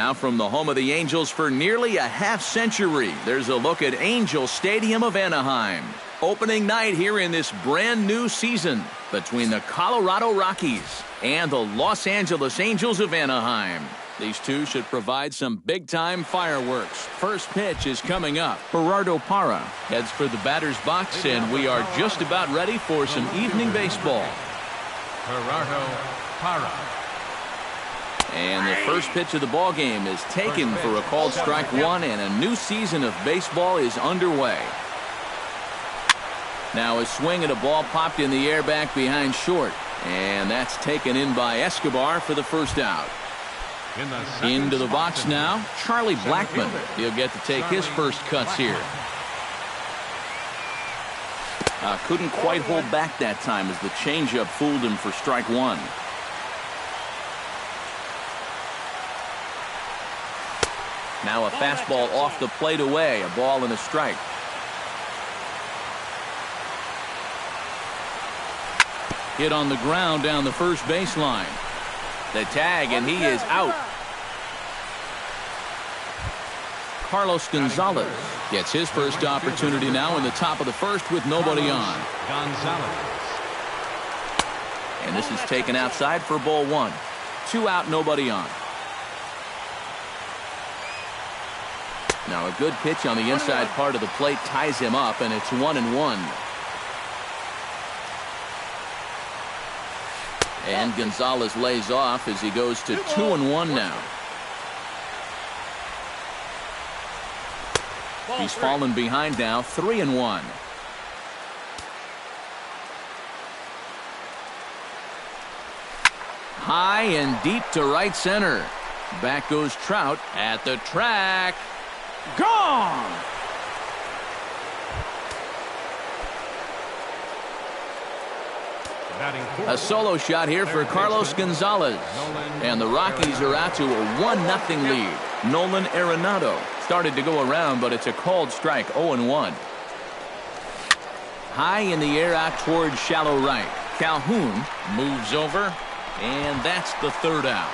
Now from the home of the Angels for nearly a half-century, there's a look at Angel Stadium of Anaheim. Opening night here in this brand new season between the Colorado Rockies and the Los Angeles Angels of Anaheim. These two should provide some big-time fireworks. First pitch is coming up. Gerardo Parra heads for the batter's box, and we are just about ready for some evening baseball. Gerardo Parra. And the first pitch of the ball game is taken for a called strike one, and a new season of baseball is underway. Now a swing at a ball popped in the air back behind short, and that's taken in by Escobar for the first out. Into the box now, Charlie Blackmon. He'll get to take his first cuts here. Couldn't quite hold back that time as the changeup fooled him for strike one. Now a fastball off the plate away, a ball and a strike. Hit on the ground down the first baseline. The tag, and he is out. Carlos Gonzalez gets his first opportunity now in the top of the first with nobody on. And this is taken outside for ball one. 2 out, nobody on. Now a good pitch on the inside part of the plate ties him up, and it's 1-1. And Gonzalez lays off as he goes to 2-1 now. He's fallen behind now, 3-1. High and deep to right center. Back goes Trout at the track. Gone! A solo shot here for Carlos Gonzalez. And the Rockies are out to a 1-0 lead. Nolan Arenado started to go around, but it's a called strike, 0-1. High in the air out towards shallow right. Calhoun moves over, and that's the third out.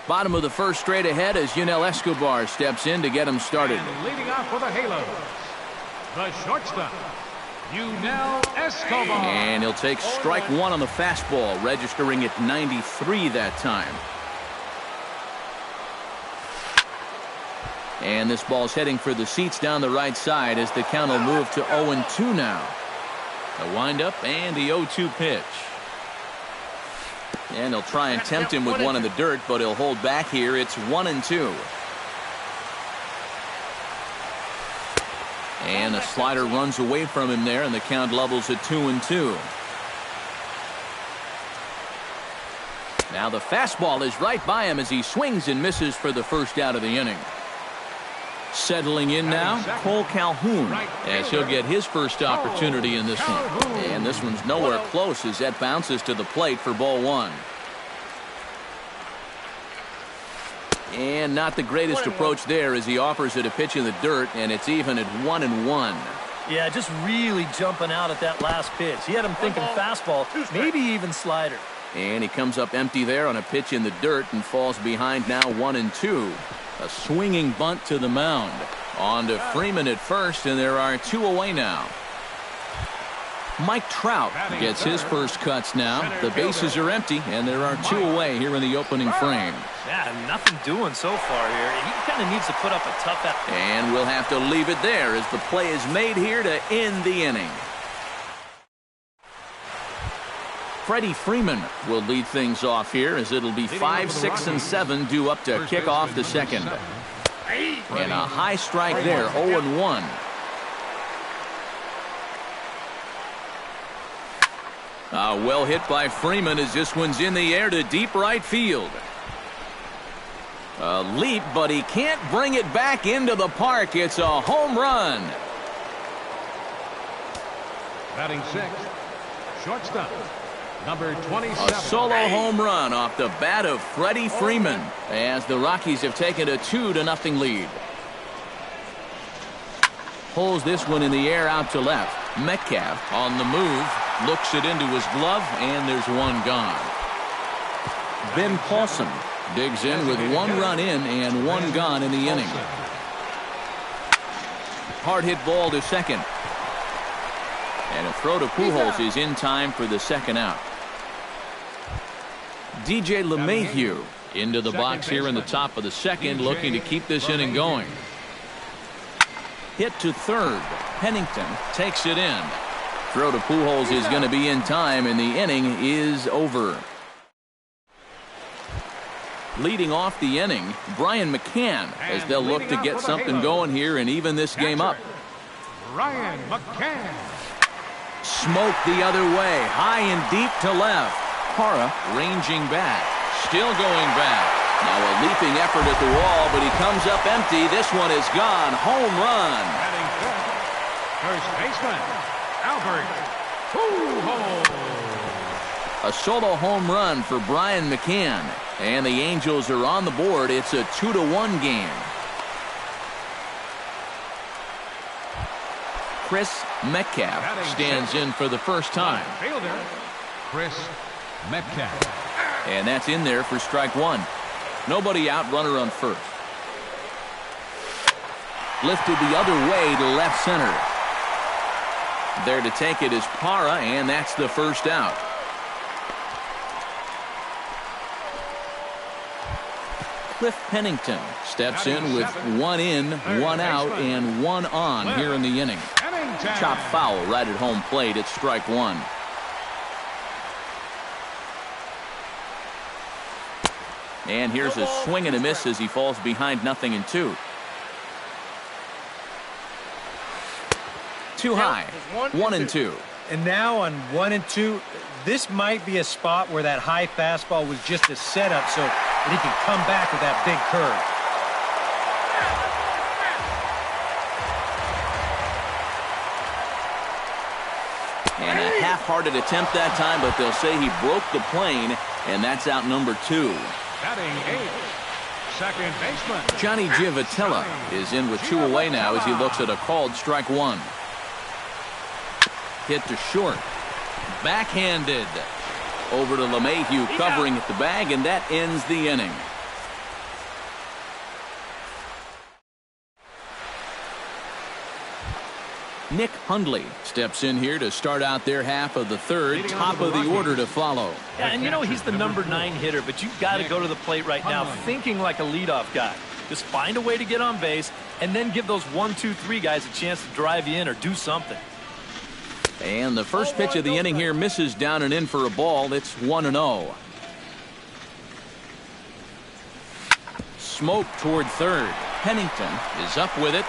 Bottom of the first straight ahead as Yunel Escobar steps in to get him started. And leading off for the Halos, the shortstop, Yunel Escobar. And he'll take strike one on the fastball, registering at 93 that time. And this ball's heading for the seats down the right side as the count will move to 0-2 now. A windup and the 0-2 pitch. And he'll try and tempt him with one in the dirt, but he'll hold back here. It's 1-2. And a slider runs away from him there, and the count levels at 2-2. Now the fastball is right by him as he swings and misses for the first out of the inning. Settling in now, Cole Calhoun, as he'll get his first opportunity in this one. And this one's nowhere close as that bounces to the plate for ball one. And not the greatest approach there as he offers it a pitch in the dirt, and it's even at 1-1. Yeah, just really jumping out at that last pitch. He had him thinking fastball, maybe even slider. And he comes up empty there on a pitch in the dirt and falls behind now 1-2. A swinging bunt to the mound. On to Freeman at first, and there are 2 away now. Mike Trout gets his first cuts now. The bases are empty, and there are 2 away here in the opening frame. Yeah, nothing doing so far here. He kind of needs to put up a tough effort. And we'll have to leave it there as the play is made here to end the inning. Freddie Freeman will lead things off here as it'll be 5, 6, and 7 due up to kick off the second. And a high strike there, 0-1. Well hit by Freeman as this one's in the air to deep right field. A leap, but he can't bring it back into the park. It's a home run. Batting sixth, shortstop, number 27. A solo home run off the bat of Freddie Freeman as the Rockies have taken a 2-0 lead. Pulls this one in the air out to left. Metcalf on the move, looks it into his glove, and there's one gone. Ben Paulson digs in with 1 run in and 1 gone in the inning. Hard hit ball to second. And a throw to Pujols is in time for the second out. DJ LeMahieu into the box here in the top of the second, looking to keep this inning going. Hit to third. Pennington takes it in. Throw to Pujols is going to be in time, and the inning is over. Leading off the inning, Brian McCann, as they'll look to get something going here and even this game up. Brian McCann. Smoke the other way, high and deep to left. Parra ranging back, still going back. Now a leaping effort at the wall, but he comes up empty. This one is gone. Home run. Batting first baseman, Albert Pujols. A solo home run for Brian McCann. And the Angels are on the board. It's a 2-1 game. Chris Metcalf stands in for the first time. Fielder, Chris Metcalf. And that's in there for strike 1. Nobody out, runner on first. Lifted the other way to left center. There to take it is Parra, and that's the first out. Cliff Pennington steps in with 1 in, 1 out, and 1 on here in the inning. Chop foul right at home plate. It's strike 1. And here's a swing and a miss as he falls behind 0-2. Too high. 1-2. And now on 1-2, this might be a spot where that high fastball was just a setup so that he can come back with that big curve. And a half-hearted attempt that time, but they'll say he broke the plane, and that's out number 2. Batting 8th, second baseman Johnny Giavotella is in with 2 away now as he looks at a called strike 1. Hit to short. Backhanded. Over to LeMahieu covering at the bag, and that ends the inning. Nick Hundley steps in here to start out their half of the third. Top of the order to follow. Yeah, and you know he's the number 9 hitter, but you've got to go to the plate right now thinking like a leadoff guy. Just find a way to get on base and then give those 1, 2, 3 guys a chance to drive you in or do something. And the first pitch of the inning here misses down and in for a ball. It's 1-0. Smoke toward third. Pennington is up with it.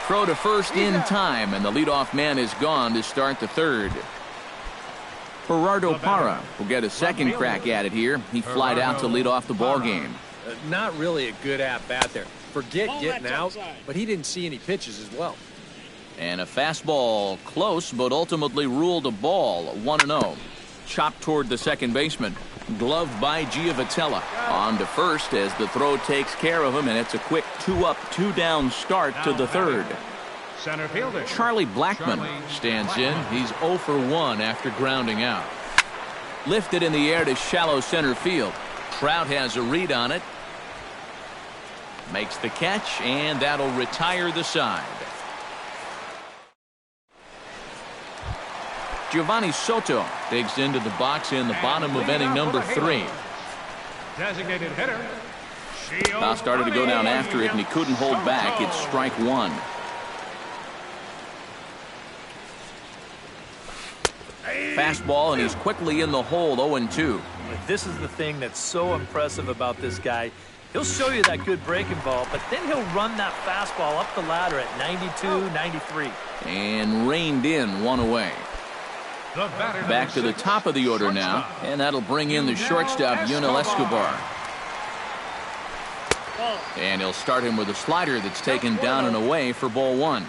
Throw to first in time, and the leadoff man is gone to start the third. Gerardo Parra will get a second crack at it here. He flied out to lead off the ball game. Not really a good at-bat there. Forget getting out, but he didn't see any pitches as well. And a fastball close, but ultimately ruled a ball. 1-0. Chopped toward the second baseman. Gloved by Giavotella. On to first as the throw takes care of him, and it's a quick 2-up, 2-down start to the third. Center fielder Charlie Blackmon stands in. He's 0 for 1 after grounding out. Lifted in the air to shallow center field. Trout has a read on it. Makes the catch, and that'll retire the side. Giovanni Soto digs into the box in the bottom of inning number 3. Designated hitter. Now started to go down after it, and he couldn't hold back. It's strike 1. Fastball, and he's quickly in the hole. 0-2. This is the thing that's so impressive about this guy. He'll show you that good breaking ball, but then he'll run that fastball up the ladder at 92, 93. And reined in 1 away. Back to the top of the order now, and that'll bring in the shortstop, Yunel Escobar. And he'll start him with a slider that's taken down and away for ball 1.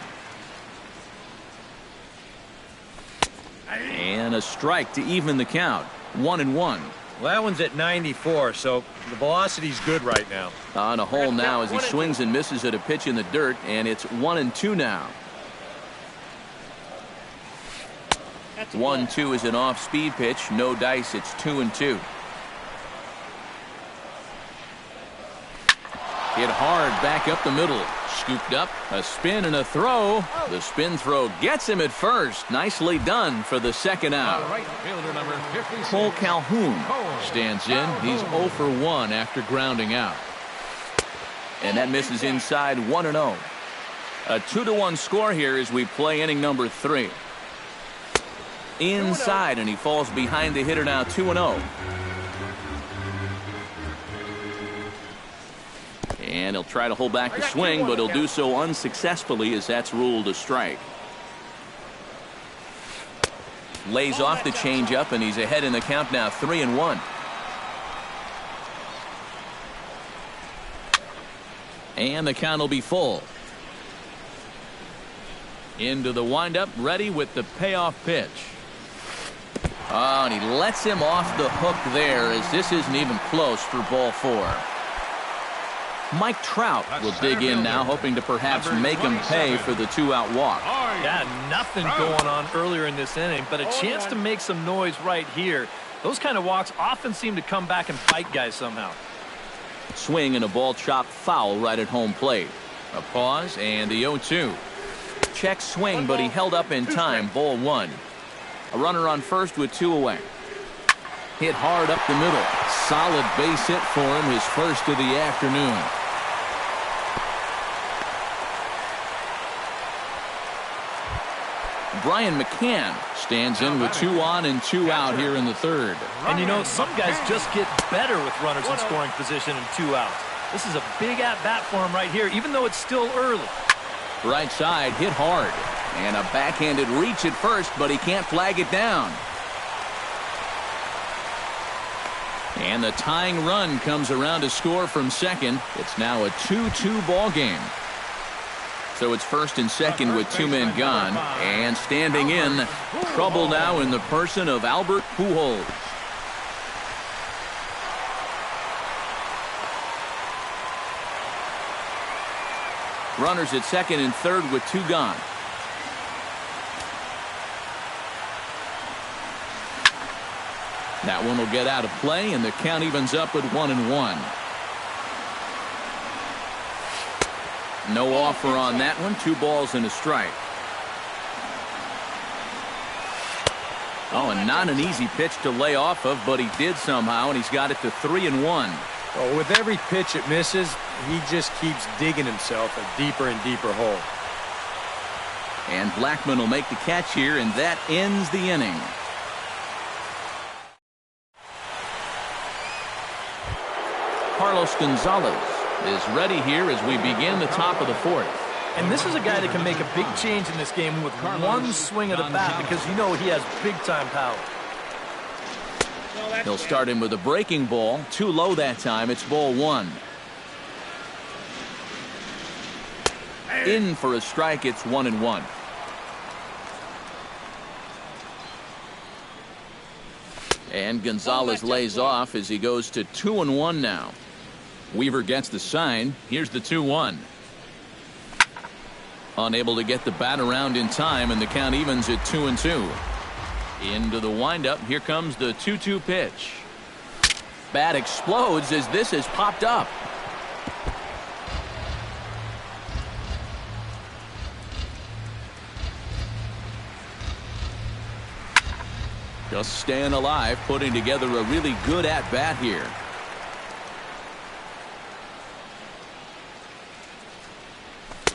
And a strike to even the count. 1-1. Well, that one's at 94, so the velocity's good right now. On a hole now as he swings and misses at a pitch in the dirt, and it's 1-2 now. 1-2 is an off-speed pitch. No dice. It's 2-2. Hit hard back up the middle. Scooped up, a spin and a throw. The spin throw gets him at first. Nicely done for the second out. Right fielder number 56. Cole Calhoun stands in. He's 0 for 1 after grounding out. And that misses inside 1-0. A 2-1 score here as we play inning number 3. Inside, and he falls behind the hitter now 2-0. And he'll try to hold back the swing, but he'll do so unsuccessfully as that's ruled a strike. Lays off the changeup, and he's ahead in the count now 3-1. And the count will be full. Into the windup, ready with the payoff pitch. Oh, and he lets him off the hook there as this isn't even close for ball 4. Mike Trout will dig in now, hoping to perhaps make him pay for the 2-out walk. Yeah, nothing going on earlier in this inning, but a chance to make some noise right here. Those kind of walks often seem to come back and bite guys somehow. Swing and a ball chopped foul right at home plate. A pause and the 0-2. Check swing, but he held up in time. Ball 1. A runner on first with 2 away. Hit hard up the middle. Solid base hit for him, his first of the afternoon. Brian McCann stands in with 2 on and 2 out here in the third. And you know, some guys just get better with runners in scoring position and 2 outs. This is a big at-bat for him right here, even though it's still early. Right side, hit hard. And a backhanded reach at first, but he can't flag it down. And the tying run comes around to score from second. It's now a 2-2 ball game. So it's first and second with 2 men gone. And standing in, trouble now in the person of Albert Pujols. Runners at second and third with 2 gone. That one will get out of play, and the count evens up at 1-1. No offer on that one. 2 balls and a strike. Oh, and not an easy pitch to lay off of, but he did somehow, and he's got it to 3-1. Well, with every pitch it misses, he just keeps digging himself a deeper and deeper hole. And Blackman will make the catch here, and that ends the inning. Carlos Gonzalez is ready here as we begin the top of the 4th. And this is a guy that can make a big change in this game with one swing of the bat, because you know he has big-time power. He'll start him with a breaking ball. Too low that time. It's ball 1. In for a strike. It's 1-1. And Gonzalez lays off as he goes to 2-1 now. Weaver gets the sign. Here's the 2-1. Unable to get the bat around in time, and the count evens at 2-2. Into the windup. Here comes the 2-2 pitch. Bat explodes as this has popped up. Just staying alive, putting together a really good at-bat here.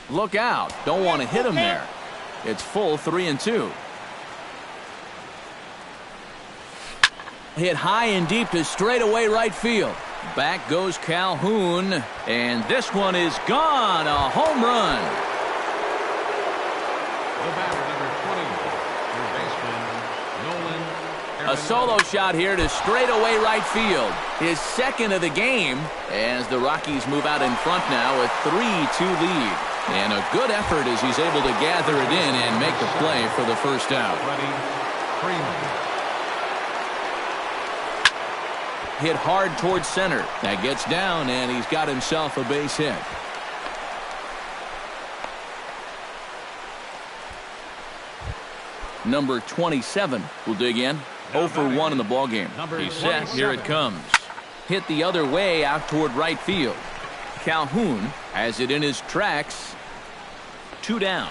Look out. Don't want to hit him there. It's full 3-2. Hit high and deep to straightaway right field. Back goes Calhoun. And this one is gone. A home run. The batter, number 20, third baseman, Nolan. A solo shot here to straightaway right field. His second of the game as the Rockies move out in front now, a 3-2 lead. And a good effort as he's able to gather it in and make the play for the first out. Hit hard towards center. That gets down, and he's got himself a base hit. Number 27 will dig in. 0 for 1 in the ballgame. He's set. Here it comes. Hit the other way out toward right field. Calhoun has it in his tracks. 2 down.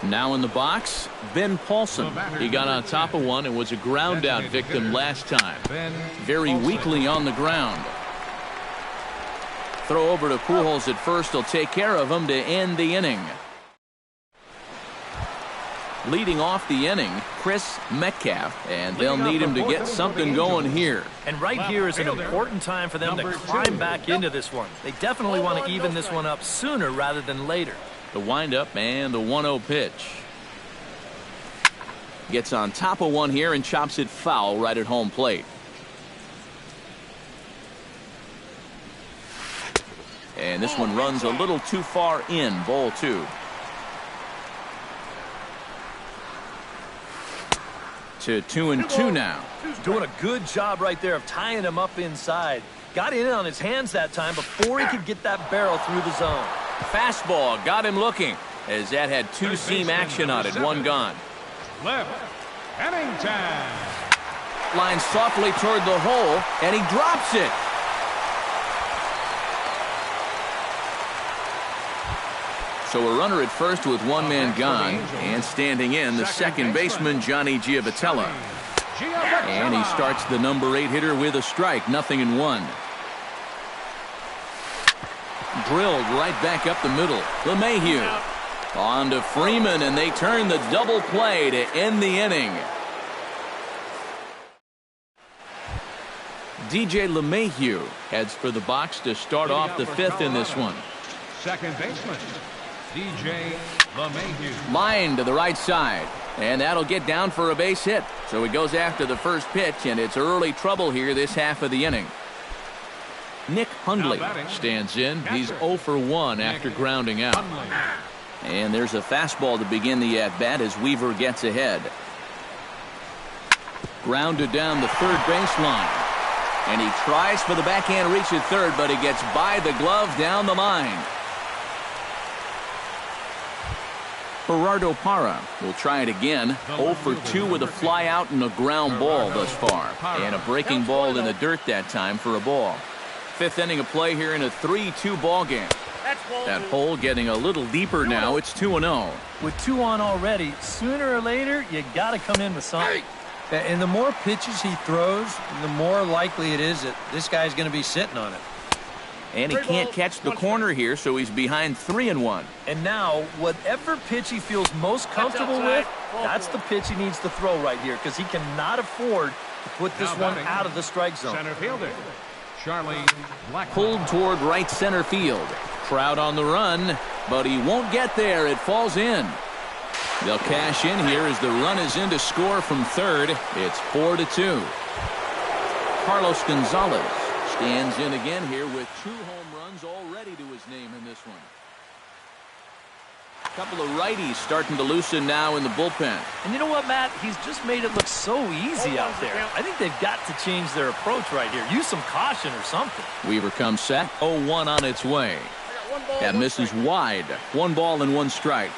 Now in the box, Ben Paulson. He got on top of one and was a ground out victim last time. Very weakly on the ground. Throw over to Pujols at first. He'll take care of him to end the inning. Leading off the inning, Chris Metcalf, and they'll need him to get something going here. And right here is an important time for them to climb back into this one. They definitely want to even this one up sooner rather than later. The windup and the 1-0 pitch. Gets on top of one here and chops it foul right at home plate. And this one runs a little too far in, ball 2. To 2-2 now. Doing a good job right there of tying him up inside. Got in on his hands that time before he could get that barrel through the zone. Fastball got him looking as that had 2-seam action on it. 1 gone. Left. Inning time. Lines softly toward the hole, and he drops it. So a runner at first with 1 man gone, and standing in the second baseman, Johnny Giavotella. And he starts the number 8 hitter with a strike, 0-1. Drilled right back up the middle. LeMahieu on to Freeman, and they turn the double play to end the inning. DJ LeMahieu heads for the box to start off the 5th in this one. Second baseman, DJ LeMahieu. Line to the right side, and that'll get down for a base hit. So he goes after the first pitch, and it's early trouble here this half of the inning. Nick Hundley stands in. He's 0 for 1 after grounding out. And there's a fastball to begin the at-bat as Weaver gets ahead. Grounded down the third baseline. And he tries for the backhand reach at third, but he gets by the glove down the line. Gerardo Parra will try it again. 0 for 2 with a fly out and a ground ball thus far. And a breaking ball in the dirt that time for a ball. 5th inning of play here in a 3-2 ball game. That hole getting a little deeper now. It's 2-0. With 2 on already, sooner or later, you got to come in with something. And the more pitches he throws, the more likely it is that this guy's going to be sitting on it. And he can't catch the corner here, so he's behind 3-1. And now, whatever pitch he feels most comfortable with, that's the pitch he needs to throw right here, because he cannot afford to put this one out of the strike zone. Center fielder, Charlie Blackmon. Pulled toward right center field. Crowd on the run, but he won't get there. It falls in. They'll cash in here as the run is in to score from third. It's 4-2. Carlos Gonzalez stands in again here with 2 home runs already to his name in this one. A couple of righties starting to loosen now in the bullpen. And you know what, Matt? He's just made it look so easy out there. I think they've got to change their approach right here. Use some caution or something. Weaver comes set. 0-1 on its way. That misses wide. 1 ball and 1 strike.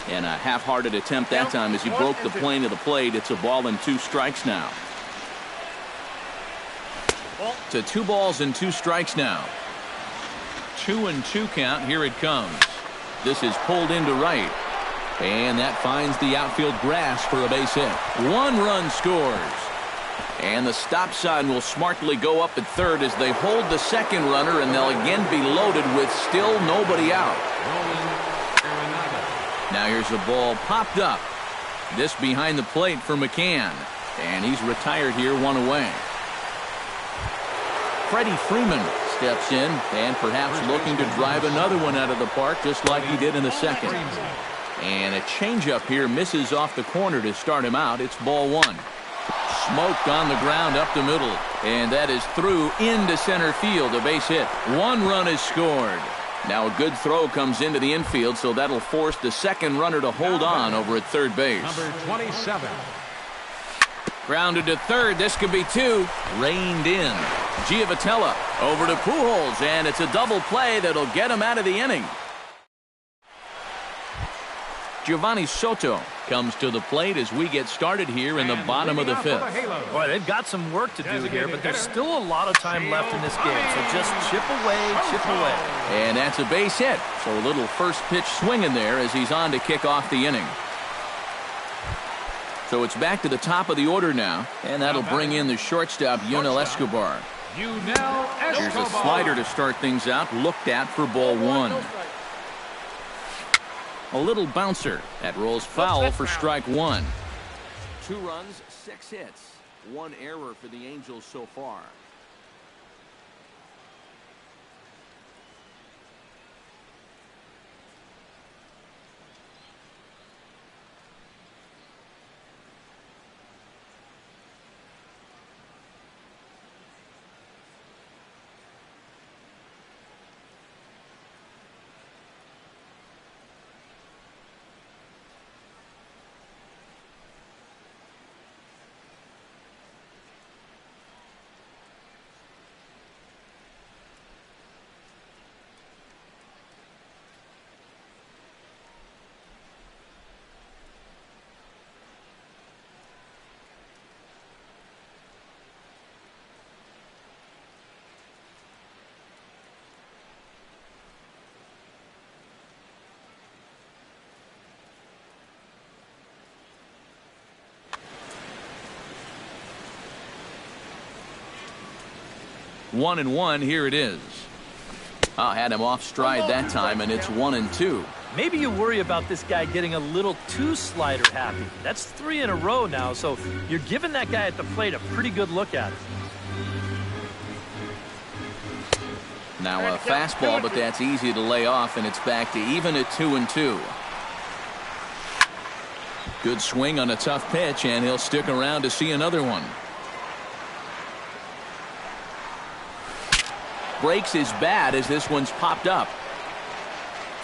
And a half-hearted attempt that time as he broke the plane of the plate. It's a ball and 2 strikes now. To 2 balls and 2 strikes now. 2-2 count. Here it comes. This is pulled into right. And that finds the outfield grass for a base hit. 1 run scores. And the stop sign will smartly go up at third as they hold the second runner, and they'll again be loaded with still nobody out. Now here's a ball popped up. This behind the plate for McCann. And he's retired here, 1 away. Freddie Freeman steps in and perhaps looking to drive another one out of the park just like he did in the second. And a changeup here misses off the corner to start him out. It's ball 1. Smoked on the ground up the middle. And that is through into center field. A base hit. 1 run is scored. Now a good throw comes into the infield, so that'll force the second runner to hold on over at third base. Number 27. Grounded to third. This could be 2. Reined in. Giavotella over to Pujols, and it's a double play that'll get him out of the inning. Giovanni Soto comes to the plate as we get started here in the bottom of the fifth. Boy, they've got some work to do here, but there's still a lot of time left in this game, so just chip away, chip away. And that's a base hit, so a little first pitch swing in there as he's on to kick off the inning. So it's back to the top of the order now, and that'll bring in the shortstop, Yunel Escobar. Here's a slider to start things out, looked at for ball one. A little bouncer. That rolls foul for strike one. 2 runs, 6 hits. 1 error for the Angels so far. One and one, here it is. I had him off stride that time, and it's 1-2. Maybe you worry about this guy getting a little too slider happy. That's 3 in a row now, so you're giving that guy at the plate a pretty good look at it. Now a fastball, but that's easy to lay off, and it's back to even at 2-2. Good swing on a tough pitch, and he'll stick around to see another one. Breaks his bat as this one's popped up.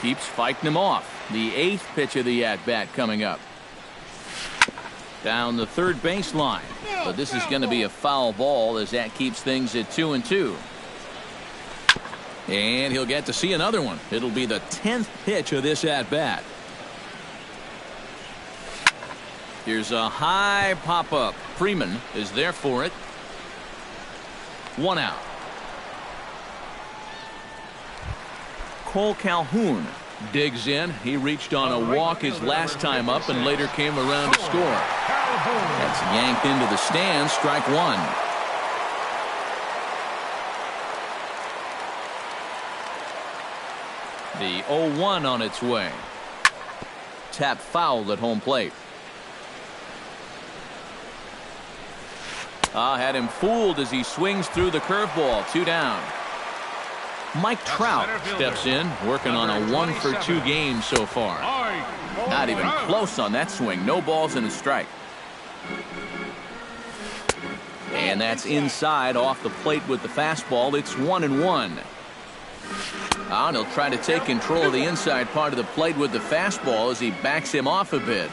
Keeps fighting him off. The 8th pitch of the at-bat coming up. Down the third baseline. But this is going to be a foul ball as that keeps things at 2-2. And he'll get to see another one. It'll be the 10th pitch of this at-bat. Here's a high pop-up. Freeman is there for it. 1 out. Cole Calhoun digs in. He reached on a walk his last time up and later came around to score. That's yanked into the stands. Strike one. The 0-1 on its way. Tap fouled at home plate. Had him fooled as he swings through the curveball. 2 down. Mike Trout steps in, working on a 1-for-2 game so far. Not even close on that swing. No balls and a strike. And that's inside off the plate with the fastball. It's 1-1. And he'll try to take control of the inside part of the plate with the fastball as he backs him off a bit.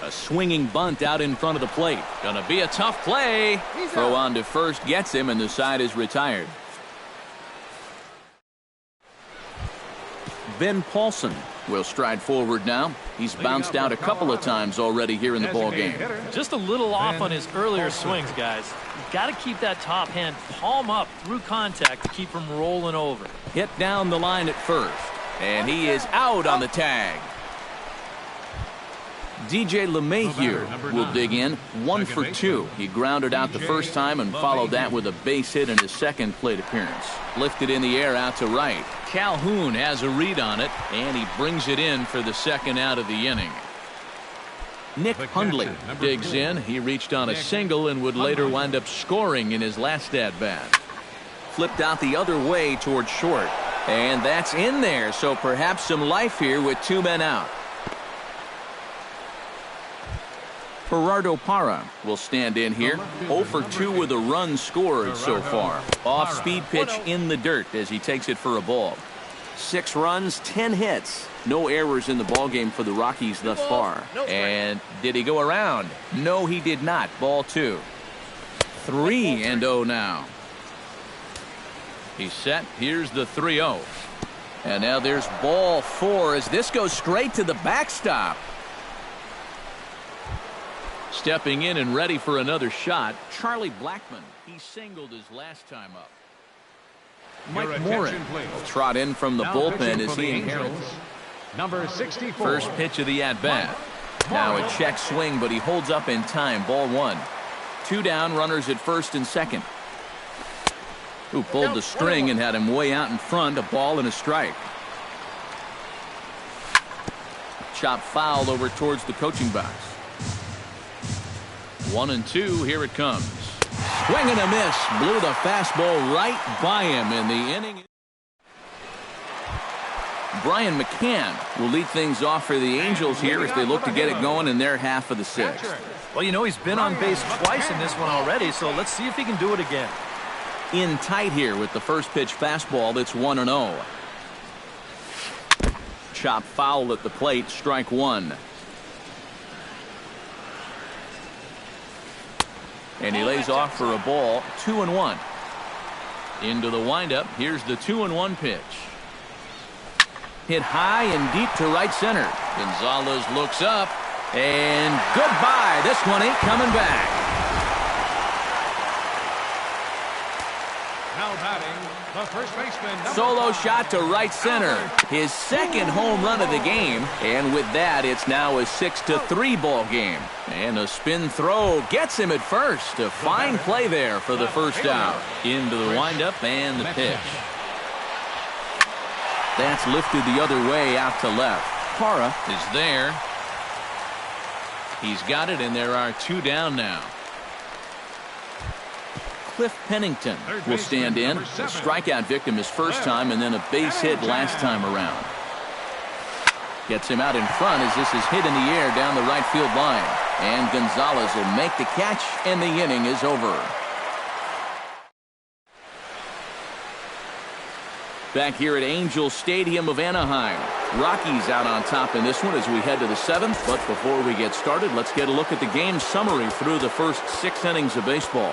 A swinging bunt out in front of the plate. Gonna be a tough play. Throw on to first gets him, and the side is retired. Ben Paulson will stride forward now. He's bounced out a couple of times already here in the ball game. Just a little off on his earlier swings, guys. You've got to keep that top hand palm up through contact to keep him rolling over. Hit down the line at first, and he is out on the tag. DJ LeMahieu will dig in. 1-for-2. He grounded out the first time and followed that with a base hit in his second plate appearance. Lifted in the air out to right. Calhoun has a read on it, and he brings it in for the second out of the inning. Nick Hundley digs in. He reached on a single and would later wind up scoring in his last at-bat. Flipped out the other way towards short. And that's in there, so perhaps some life here with 2 men out. Gerardo Parra will stand in here. 0-for-2 with a run scored so far. Off-speed pitch in the dirt as he takes it for a ball. 6 runs, 10 hits. No errors in the ballgame for the Rockies thus far. And did he go around? No, he did not. Ball 2. 3-0 now. He's set. Here's the 3-0. And now there's ball 4 as this goes straight to the backstop. Stepping in and ready for another shot, Charlie Blackmon. He singled his last time up. Mike Morin will trot in from the bullpen as he inherits. Number 64. First pitch of the at-bat. Now a check swing, but he holds up in time. Ball 1. 2 down, runners at first and second. Who pulled the string and had him way out in front. A ball and a strike. Chop foul over towards the coaching box. 1-2. Here it comes. Swing and a miss. Blew the fastball right by him in the inning. Brian McCann will lead things off for the Angels here as they look to get it going in their half of the 6th. Well, you know, he's been on base twice in this one already, so let's see if he can do it again. In tight here with the first pitch fastball. It's 1-0. Chop foul at the plate. Strike 1. And he lays off for a ball. 2-1. Into the windup. Here's the 2-1 pitch. Hit high and deep to right center. Gonzalez looks up. And goodbye. This one ain't coming back. Now batting, the first baseman. Solo shot to right center. His second home run of the game. And with that, it's now a 6-3 ball game. And a spin throw gets him at first. A fine play there for the first out. Into the windup and the pitch. That's lifted the other way out to left. Parra is there. He's got it, and there are 2 down now. Cliff Pennington will stand in. A strikeout victim his first time, and then a base hit last time around. Gets him out in front as this is hit in the air down the right field line. And Gonzalez will make the catch, and the inning is over. Back here at Angel Stadium of Anaheim. Rockies out on top in this one as we head to the 7th. But before we get started, let's get a look at the game summary through the first 6 innings of baseball.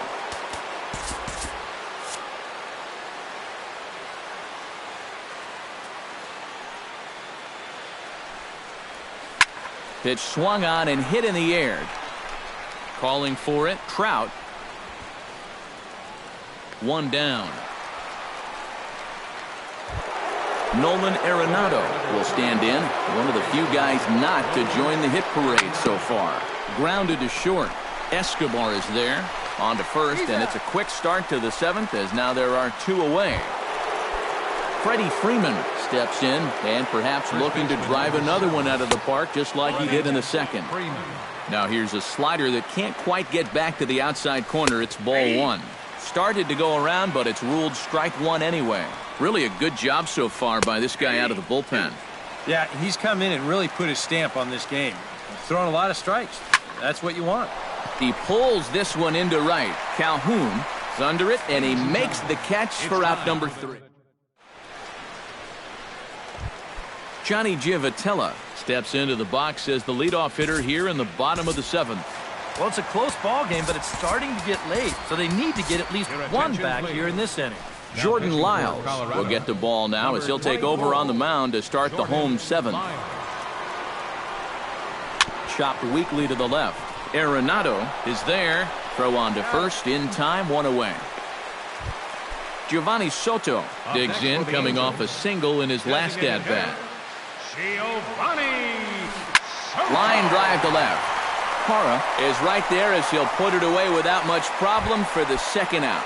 Pitch swung on and hit in the air. Calling for it, Trout. 1 down. Nolan Arenado will stand in. One of the few guys not to join the hit parade so far. Grounded to short. Escobar is there. On to first, and it's a quick start to the 7th as now there are 2 away. Freddie Freeman steps in and perhaps looking to drive another one out of the park just like he did in the 2nd. Now here's a slider that can't quite get back to the outside corner. It's ball 1. Started to go around, but it's ruled strike 1 anyway. Really a good job so far by this guy out of the bullpen. Yeah, he's come in and really put his stamp on this game. Throwing a lot of strikes. That's what you want. He pulls this one into right. Calhoun is under it, and he makes the catch for out number 3. Johnny Giavotella steps into the box as the leadoff hitter here in the bottom of the 7th. Well, it's a close ball game, but it's starting to get late, so they need to get at least 1 back here in this inning. Jordan Lyles will get the ball now as he'll take over on the mound to start the home 7th. Chopped weakly to the left. Arenado is there. Throw on to first in time, 1 away. Giovanni Soto digs in, coming off a single in his last at-bat. Line drive to left. Parra is right there as he'll put it away without much problem for the 2nd out.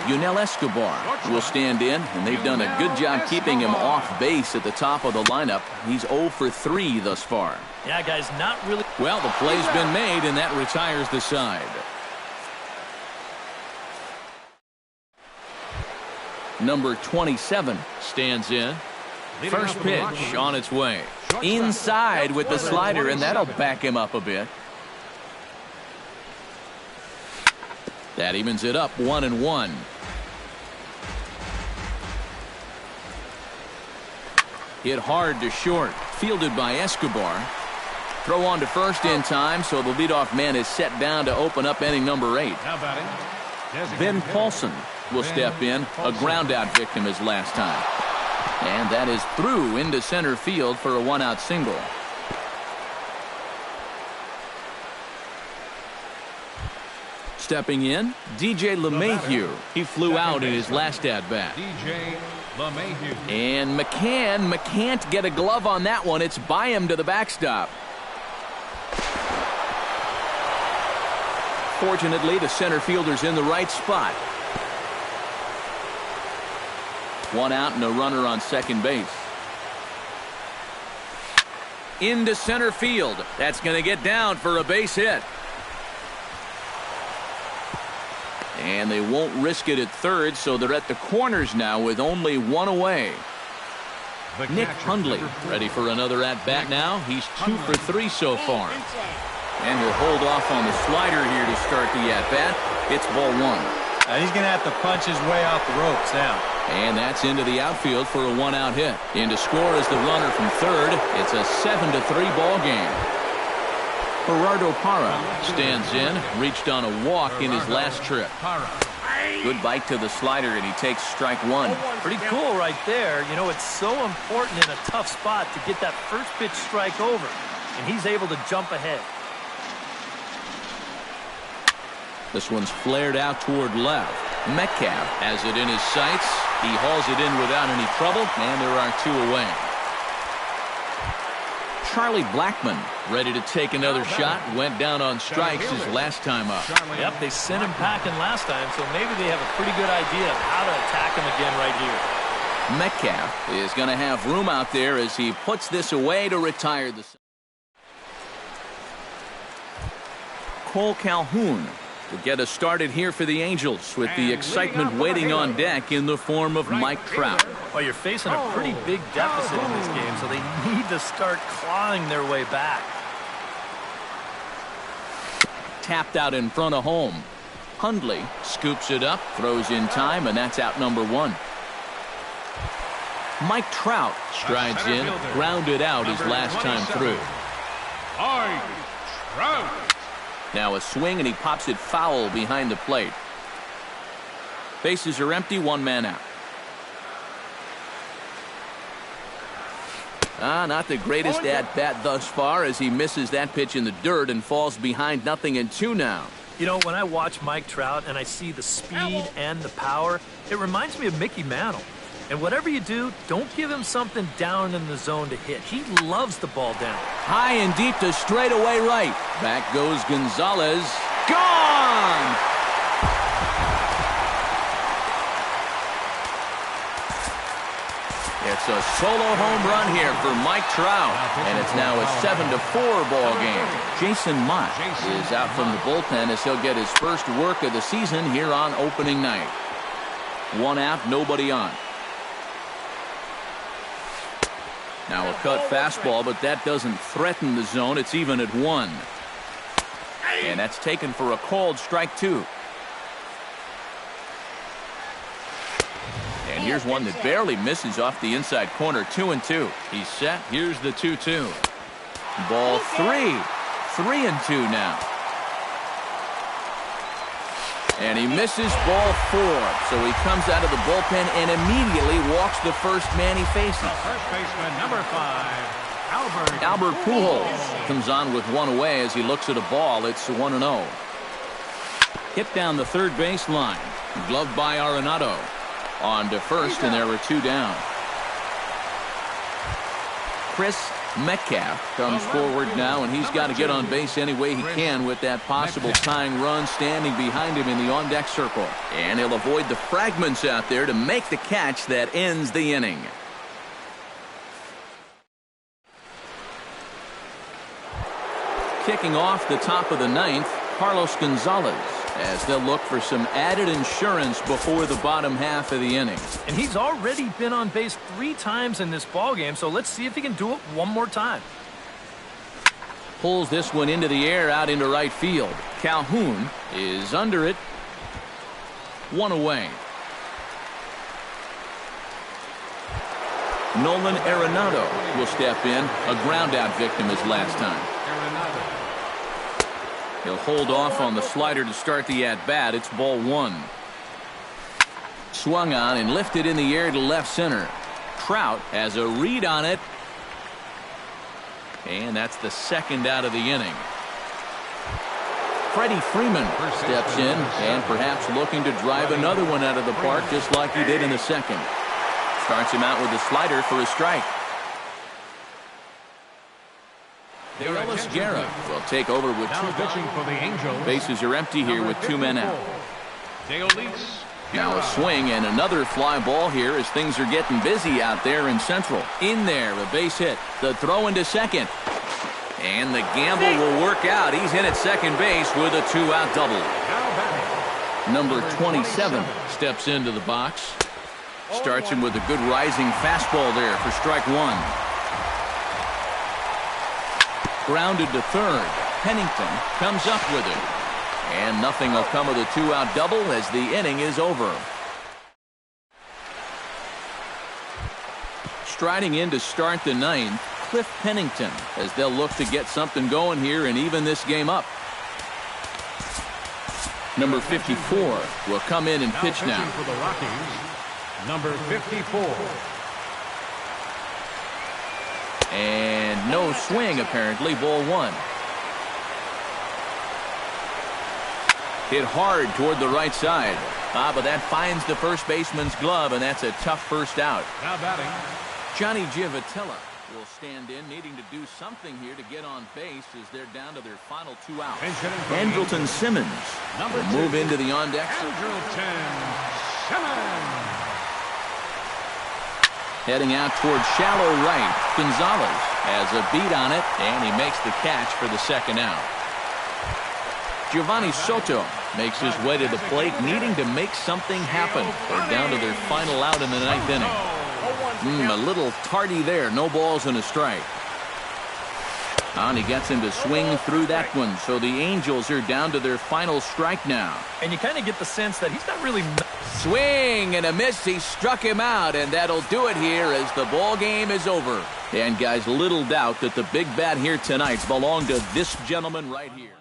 Yunel Escobar will stand in, and they've done a good job keeping him off base at the top of the lineup. He's 0 for 3 thus far. Yeah, guys, not really. Well, the play's been made, and that retires the side. Number 27 stands in. First pitch on its way. Inside with the slider, and that'll back him up a bit. That evens it up 1-1. Hit hard to short. Fielded by Escobar. Throw on to first in time, so the leadoff man is set down to open up inning number 8. Ben Paulson will step in. A ground out victim his last time. And that is through into center field for a one-out single. Stepping in, DJ LeMahieu. He flew out in his last at-bat. DJ LeMahieu. And McCann can't get a glove on that one. It's by him to the backstop. Fortunately, the center fielder's in the right spot. One out and a runner on second base. Into center field. That's going to get down for a base hit. And they won't risk it at third, so they're at the corners now with only one away. Nick Hundley ready for another at-bat now. He's 2 for 3 so far. And he'll hold off on the slider here to start the at-bat. It's ball 1. Now he's going to have to punch his way off the ropes now. And that's into the outfield for a one-out hit. In to score is the runner from third. It's a 7-3 ball game. Gerardo Parra stands in, reached on a walk in his last trip. Good bite to the slider, and he takes strike 1. Pretty cool right there. You know, it's so important in a tough spot to get that first pitch strike over, and he's able to jump ahead. This one's flared out toward left. Metcalf has it in his sights. He hauls it in without any trouble, and there are 2 away. Charlie Blackmon ready to take another shot. Went down on strikes his last time up. Yep, they sent him packing last time, so maybe they have a pretty good idea of how to attack him again right here. Metcalf is going to have room out there as he puts this away to retire the. Cole Calhoun will get us started here for the Angels with the excitement waiting on deck in the form of Mike Trout. Well, you're facing a pretty big deficit in this game, so they need to start clawing their way back. Tapped out in front of home. Hundley scoops it up, throws in time, and that's out number 1. Mike Trout strides in, grounded out his last time through. Mike Trout. Now a swing, and he pops it foul behind the plate. Bases are empty, 1 man out. Not the greatest at-bat thus far as he misses that pitch in the dirt and falls behind 0-2 now. You know, when I watch Mike Trout and I see the speed and the power, it reminds me of Mickey Mantle. And whatever you do, don't give him something down in the zone to hit. He loves the ball down. High and deep to straightaway right. Back goes Gonzalez. Gone! It's a solo home run here for Mike Trout. And it's now a 7-4 ball game. Jason Mott is out from the bullpen as he'll get his first work of the season here on opening night. 1 out, nobody on. Now a cut fastball, but that doesn't threaten the zone. It's even at 1. And that's taken for a called strike 2. And here's one that barely misses off the inside corner. 2-2. He's set. Here's the 2-2. Ball 3. 3-2 now. And he misses ball 4. So he comes out of the bullpen and immediately walks the first man he faces. First baseman, number 5, Albert Pujols comes on with 1 away as he looks at a ball. It's 1-0. Hit down the third base line. Gloved by Arenado. On to first, and there were 2 down. Chris Metcalf comes forward now, and he's got to get on base any way he can with that possible tying run standing behind him in the on-deck circle. And he'll avoid the fragments out there to make the catch that ends the inning. Kicking off the top of the 9th, Carlos Gonzalez, as they'll look for some added insurance before the bottom half of the inning. And he's already been on base 3 times in this ballgame, so let's see if he can do it one more time. Pulls this one into the air out into right field. Calhoun is under it. 1 away. Nolan Arenado will step in. A ground-out victim his last time. He'll hold off on the slider to start the at-bat. It's ball 1. Swung on and lifted in the air to left center. Trout has a read on it. And that's the second out of the inning. Freddie Freeman steps in and perhaps looking to drive another one out of the park just like he did in the second. Starts him out with a slider for a strike. Ellis Guerra will take over with Now pitching for the Angels. Bases are empty here with 2 men out. Now a swing and another fly ball here as things are getting busy out there in Central. In there, a base hit. The throw into second. And the gamble will work out. He's in at second base with a 2-out double. Number 27 steps into the box. Starts him with a good rising fastball there for strike one. Grounded to third. Pennington comes up with it. And nothing will come of the 2-out double as the inning is over. Striding in to start the ninth, Cliff Pennington, as they'll look to get something going here and even this game up. Number 54 will come in and pitch now. For the Rockies, number 54. And no swing, apparently. Ball one. Hit hard toward the right side. But that finds the first baseman's glove, and that's a tough first out. Now batting, Johnny Giavotella will stand in, needing to do something here to get on base as they're down to their final 2 outs. Andrelton Simmons will move into the on-deck. Andrelton Simmons. Heading out toward shallow right, Gonzalez has a beat on it, and he makes the catch for the second out. Giovanni Soto makes his way to the plate, needing to make something happen. They're down to their final out in the ninth inning. A little tardy there. No balls and a strike. And he gets him to swing through that one. So the Angels are down to their final strike now. And you kind of get the sense that he's not really... Swing and a miss. He struck him out, and that'll do it here as the ball game is over. And guys, little doubt that the big bat here tonight belonged to this gentleman right here.